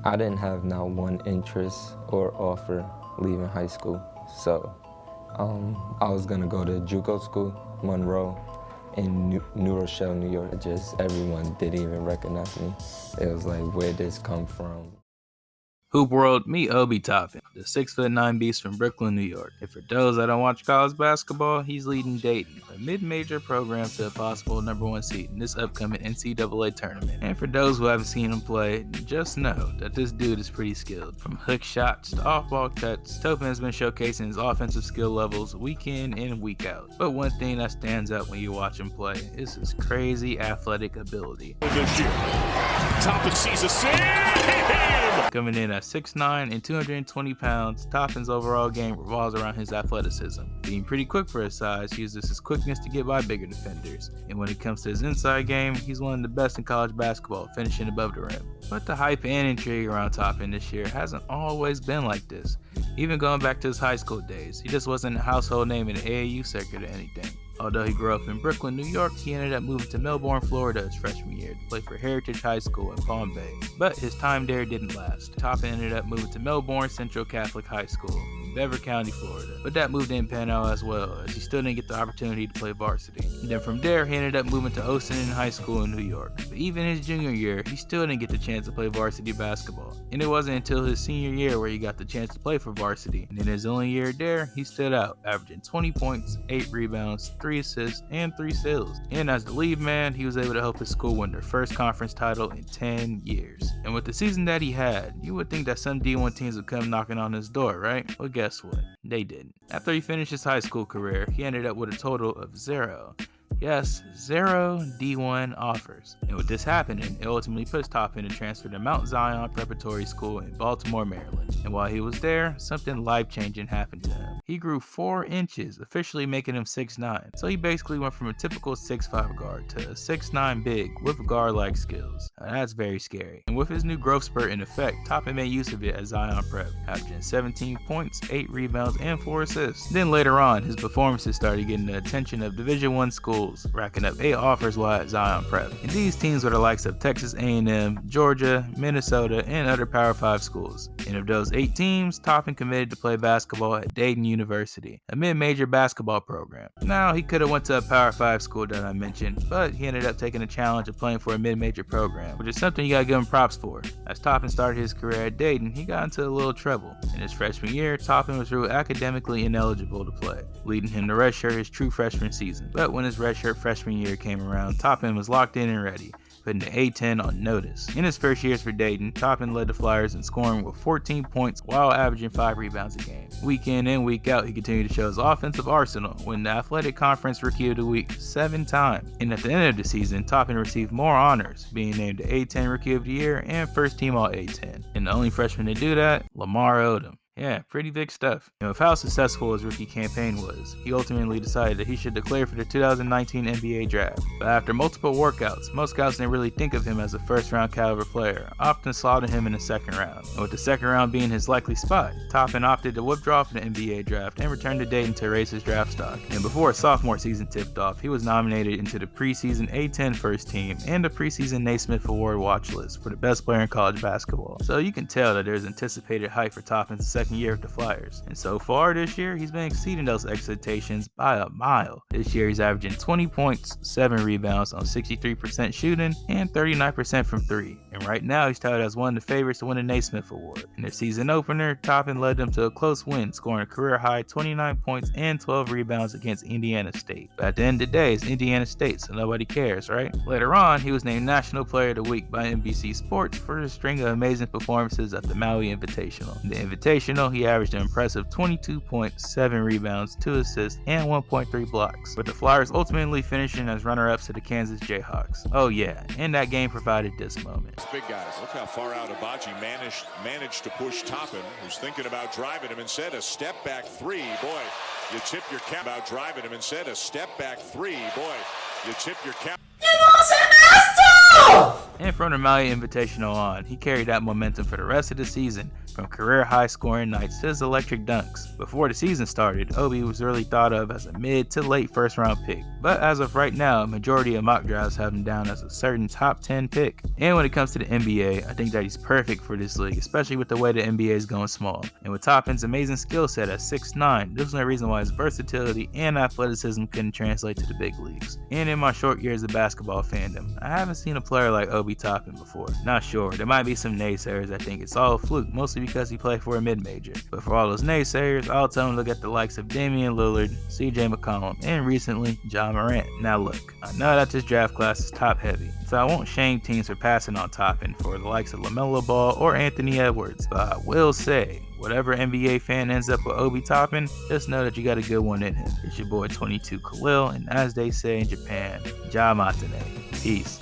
I didn't have not one interest or offer leaving high school, so I was gonna go to JUCO school, Monroe, in New Rochelle, New York. Just everyone didn't even recognize me. It was like, where'd this come from? Hoop World, meet Obi Toppin, the 6'9" beast from Brooklyn, New York. And for those that don't watch college basketball, he's leading Dayton, a mid-major program, to a possible #1 seed in this upcoming NCAA tournament. And for those who haven't seen him play, just know that this dude is pretty skilled. From hook shots to off-ball cuts, Toppin has been showcasing his offensive skill levels week in and week out. But one thing that stands out when you watch him play is his crazy athletic ability. This year, Toppin sees a save! Coming in at 6'9" and 220 pounds, Toppin's overall game revolves around his athleticism. Being pretty quick for his size, he uses his quickness to get by bigger defenders. And when it comes to his inside game, he's one of the best in college basketball, finishing above the rim. But the hype and intrigue around Toppin this year hasn't always been like this. Even going back to his high school days, he just wasn't a household name in the AAU circuit or anything. Although he grew up in Brooklyn, New York, he ended up moving to Melbourne, Florida his freshman year to play for Heritage High School in Palm Bay. But his time there didn't last. Toppin ended up moving to Melbourne Central Catholic High School in Beaver County, Florida. But that move didn't pan out as well, as he still didn't get the opportunity to play varsity. And then from there, he ended up moving to Ossining High School in New York. But even his junior year, he still didn't get the chance to play varsity basketball. And it wasn't until his senior year where he got the chance to play for varsity. And in his only year there, he stood out, averaging 20 points, 8 rebounds, 3 assists, and 3 steals. And as the lead man, he was able to help his school win their first conference title in 10 years. And with the season that he had, you would think that some D1 teams would come knocking on his door, right? Well, guess what? They didn't. After he finished his high school career, he ended up with a total of 0. Yes, 0 D1 offers. And with this happening, it ultimately puts Toppin to transfer to Mount Zion Preparatory School in Baltimore, Maryland. And while he was there, something life-changing happened to him. He grew 4 inches, officially making him 6'9". So he basically went from a typical 6'5" guard to a 6'9" big with guard-like skills. Now that's very scary. And with his new growth spurt in effect, Toppin made use of it at Zion Prep, averaging 17 points, 8 rebounds, and 4 assists. Then later on, his performances started getting the attention of Division I schools, racking up 8 offers while at Zion Prep. And these teams were the likes of Texas A&M, Georgia, Minnesota, and other Power 5 schools. And of those 8 teams, Toppin committed to play basketball at Dayton University, a mid-major basketball program. Now, he could have went to a Power 5 school that I mentioned, but he ended up taking the challenge of playing for a mid-major program, which is something you gotta give him props for. As Toppin started his career at Dayton, he got into a little trouble. In his freshman year, Toppin was ruled academically ineligible to play, leading him to redshirt his true freshman season. But when his redshirt freshman year came around, Toppin was locked in and ready, putting the A-10 on notice. In his first years for Dayton, Toppin led the Flyers in scoring with 14 points while averaging 5 rebounds a game. Week in and week out, he continued to show his offensive arsenal, winning the Athletic Conference Rookie of the Week 7 times. And at the end of the season, Toppin received more honors, being named the A-10 Rookie of the Year and First Team All-A-10. And the only freshman to do that, Lamar Odom. Yeah, pretty big stuff. And with how successful his rookie campaign was, he ultimately decided that he should declare for the 2019 NBA draft. But after multiple workouts, most scouts didn't really think of him as a first-round caliber player, often slotting him in the second round. And with the second round being his likely spot, Toppin opted to withdraw from the NBA draft and return to Dayton to raise his draft stock. And before his sophomore season tipped off, he was nominated into the preseason A-10 first team and the preseason Naismith Award watch list for the best player in college basketball. So you can tell that there's anticipated hype for Toppin's second year with the Flyers. And so far this year, he's been exceeding those expectations by a mile. This year, he's averaging 20 points, 7 rebounds on 63% shooting and 39% from 3. And right now, he's touted as one of the favorites to win the Naismith Award. In their season opener, Toppin led them to a close win, scoring a career-high 29 points and 12 rebounds against Indiana State. But at the end of the day, it's Indiana State, so nobody cares, right? Later on, he was named National Player of the Week by NBC Sports for a string of amazing performances at the Maui Invitational. In the Invitational, he averaged an impressive 22 points, 7 rebounds, 2 assists, and 1.3 blocks, with the Flyers ultimately finishing as runner-ups to the Kansas Jayhawks. Oh yeah, and that game provided this moment. Big guys, look how far out Abaji managed to push Toppin, who's thinking about driving him, instead a step back 3. Boy, you tip your cap about driving him, instead a step back 3. Boy, you tip your cap. And from the Maui Invitational on, he carried that momentum for the rest of the season, from career high scoring nights to his electric dunks. Before the season started, Obi was really thought of as a mid to late first round pick, but as of right now, a majority of mock drafts have him down as a certain top 10 pick. And when it comes to the NBA, I think that he's perfect for this league, especially with the way the NBA is going small. And with Toppin's amazing skill set at 6'9", there's no reason why his versatility and athleticism couldn't translate to the big leagues. And in my short years of basketball fandom, I haven't seen a player like Obi Toppin before. Not sure, there might be some naysayers that think it's all a fluke, mostly because he played for a mid-major. But for all those naysayers, I'll tell them to look at the likes of Damian Lillard, CJ McCollum, and recently, Ja Morant. Now look, I know that this draft class is top heavy, so I won't shame teams for passing on Toppin for the likes of LaMelo Ball or Anthony Edwards, but I will say, whatever NBA fan ends up with Obi Toppin, just know that you got a good one in him. It's your boy 22 Khalil, and as they say in Japan, Ja Matane. Peace.